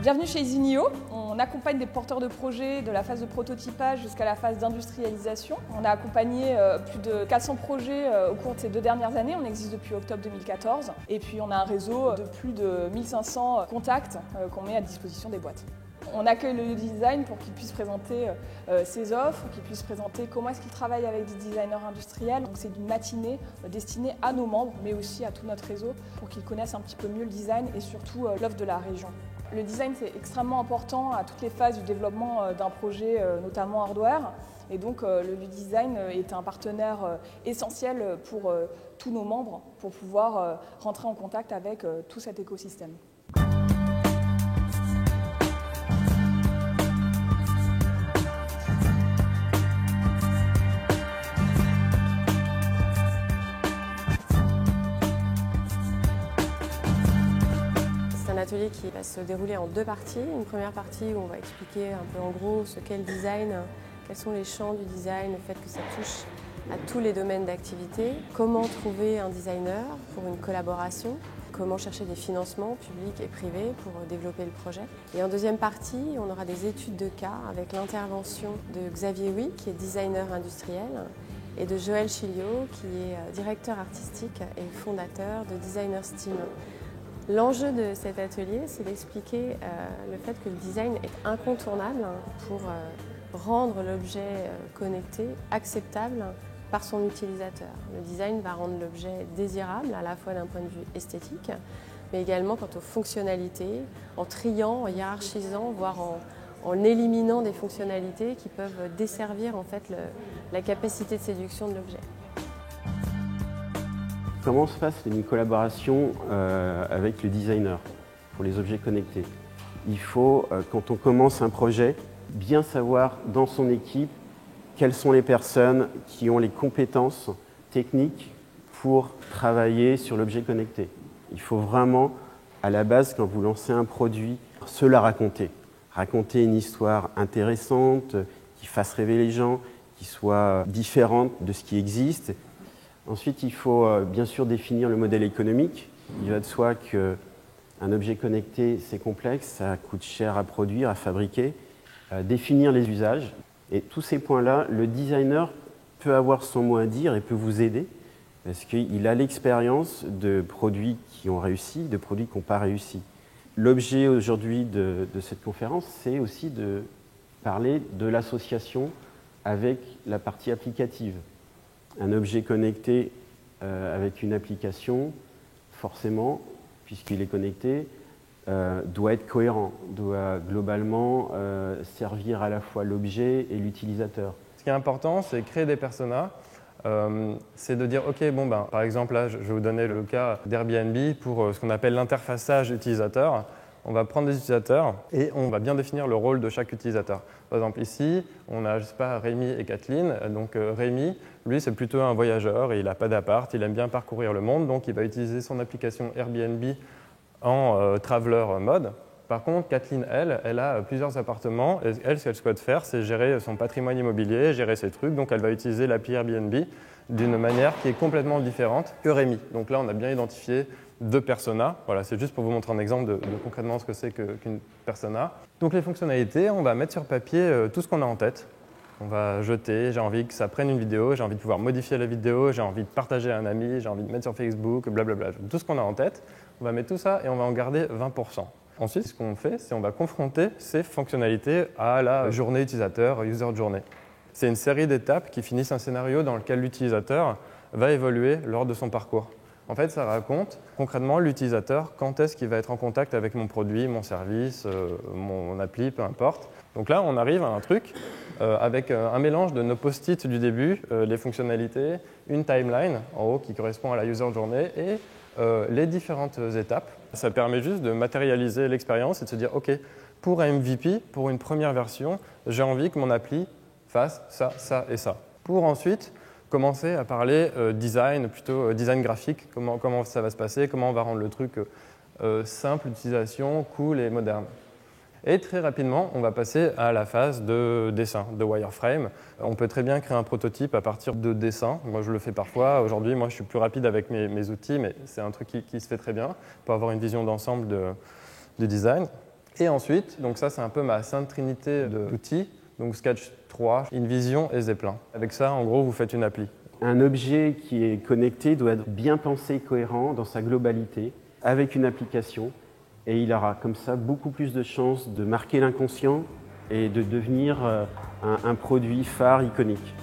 Bienvenue chez Isinio. On accompagne des porteurs de projets de la phase de prototypage jusqu'à la phase d'industrialisation. On a accompagné plus de 400 projets au cours de ces 2 dernières années. On existe depuis octobre 2014. Et puis on a un réseau de plus de 1500 contacts qu'on met à disposition des boîtes. On accueille le design pour qu'il puisse présenter ses offres, qu'il puisse présenter comment est-ce qu'il travaille avec des designers industriels. Donc c'est une matinée destinée à nos membres, mais aussi à tout notre réseau pour qu'ils connaissent un petit peu mieux le design et surtout l'offre de la région. Le design, c'est extrêmement important à toutes les phases du développement d'un projet, notamment hardware. Et donc le design est un partenaire essentiel pour tous nos membres pour pouvoir rentrer en contact avec tout cet écosystème. Un atelier qui va se dérouler en 2 parties. Une première partie où on va expliquer un peu en gros ce qu'est le design, quels sont les champs du design, le fait que ça touche à tous les domaines d'activité, comment trouver un designer pour une collaboration, comment chercher des financements publics et privés pour développer le projet. Et en deuxième partie, on aura des études de cas avec l'intervention de Xavier Huy, qui est designer industriel, et de Joël Chiliot, qui est directeur artistique et fondateur de Designer Steam. L'enjeu de cet atelier, c'est d'expliquer le fait que le design est incontournable pour rendre l'objet connecté acceptable par son utilisateur. Le design va rendre l'objet désirable à la fois d'un point de vue esthétique, mais également quant aux fonctionnalités, en triant, en hiérarchisant, voire en éliminant des fonctionnalités qui peuvent desservir en fait la capacité de séduction de l'objet. Comment se passe une collaboration avec le designer pour les objets connectés? Il faut, quand on commence un projet, bien savoir dans son équipe quelles sont les personnes qui ont les compétences techniques pour travailler sur l'objet connecté. Il faut vraiment, à la base, quand vous lancez un produit, se la raconter. Raconter une histoire intéressante, qui fasse rêver les gens, qui soit différente de ce qui existe. Ensuite, il faut bien sûr définir le modèle économique. Il va de soi qu'un objet connecté, c'est complexe, ça coûte cher à produire, à fabriquer. Définir les usages. Et tous ces points-là, le designer peut avoir son mot à dire et peut vous aider parce qu'il a l'expérience de produits qui ont réussi, de produits qui n'ont pas réussi. L'objet aujourd'hui de cette conférence, c'est aussi de parler de l'association avec la partie applicative. Un objet connecté avec une application, forcément, puisqu'il est connecté, doit être cohérent, doit globalement servir à la fois l'objet et l'utilisateur. Ce qui est important, c'est créer des personas. C'est de dire, OK, bon, par exemple, là, je vais vous donner le cas d'Airbnb pour ce qu'on appelle l'interfaçage utilisateur. On va prendre des utilisateurs et on va bien définir le rôle de chaque utilisateur. Par exemple, ici, on a, je sais pas, Rémi et Kathleen. Donc Rémi, lui, c'est plutôt un voyageur, il n'a pas d'appart, il aime bien parcourir le monde, donc il va utiliser son application Airbnb en traveler mode. Par contre, Kathleen, elle a plusieurs appartements. Et elle, ce qu'elle souhaite faire, c'est gérer son patrimoine immobilier, gérer ses trucs. Donc elle va utiliser l'appli Airbnb d'une manière qui est complètement différente que Rémi. Donc là, on a bien identifié 2 personas. Voilà, c'est juste pour vous montrer un exemple de concrètement ce que c'est qu'une persona. Donc les fonctionnalités, on va mettre sur papier tout ce qu'on a en tête. On va jeter, j'ai envie que ça prenne une vidéo, j'ai envie de pouvoir modifier la vidéo, j'ai envie de partager à un ami, j'ai envie de mettre sur Facebook, blablabla. Tout ce qu'on a en tête, on va mettre tout ça et on va en garder 20%. Ensuite, ce qu'on fait, c'est on va confronter ces fonctionnalités à la journée utilisateur, user journey. C'est une série d'étapes qui finissent un scénario dans lequel l'utilisateur va évoluer lors de son parcours. En fait, ça raconte concrètement l'utilisateur, quand est-ce qu'il va être en contact avec mon produit, mon service, mon appli, peu importe. Donc là, on arrive à un truc avec un mélange de nos post-it du début, les fonctionnalités, une timeline en haut qui correspond à la user journey et les différentes étapes. Ça permet juste de matérialiser l'expérience et de se dire, OK, pour un MVP, pour une première version, j'ai envie que mon appli fasse ça, ça et ça. Pour ensuite commencer à parler design, plutôt design graphique, comment ça va se passer, comment on va rendre le truc simple d'utilisation, cool et moderne. Et très rapidement, on va passer à la phase de dessin, de wireframe. On peut très bien créer un prototype à partir de dessins. Moi, je le fais parfois. Aujourd'hui, moi, je suis plus rapide avec mes outils, mais c'est un truc qui se fait très bien pour avoir une vision d'ensemble du design. Et ensuite, donc ça c'est un peu ma sainte trinité d'outils, donc Sketch 3, InVision et Zeppelin. Avec ça, en gros, vous faites une appli. Un objet qui est connecté doit être bien pensé et cohérent dans sa globalité, avec une application, et il aura comme ça beaucoup plus de chances de marquer l'inconscient et de devenir un produit phare iconique.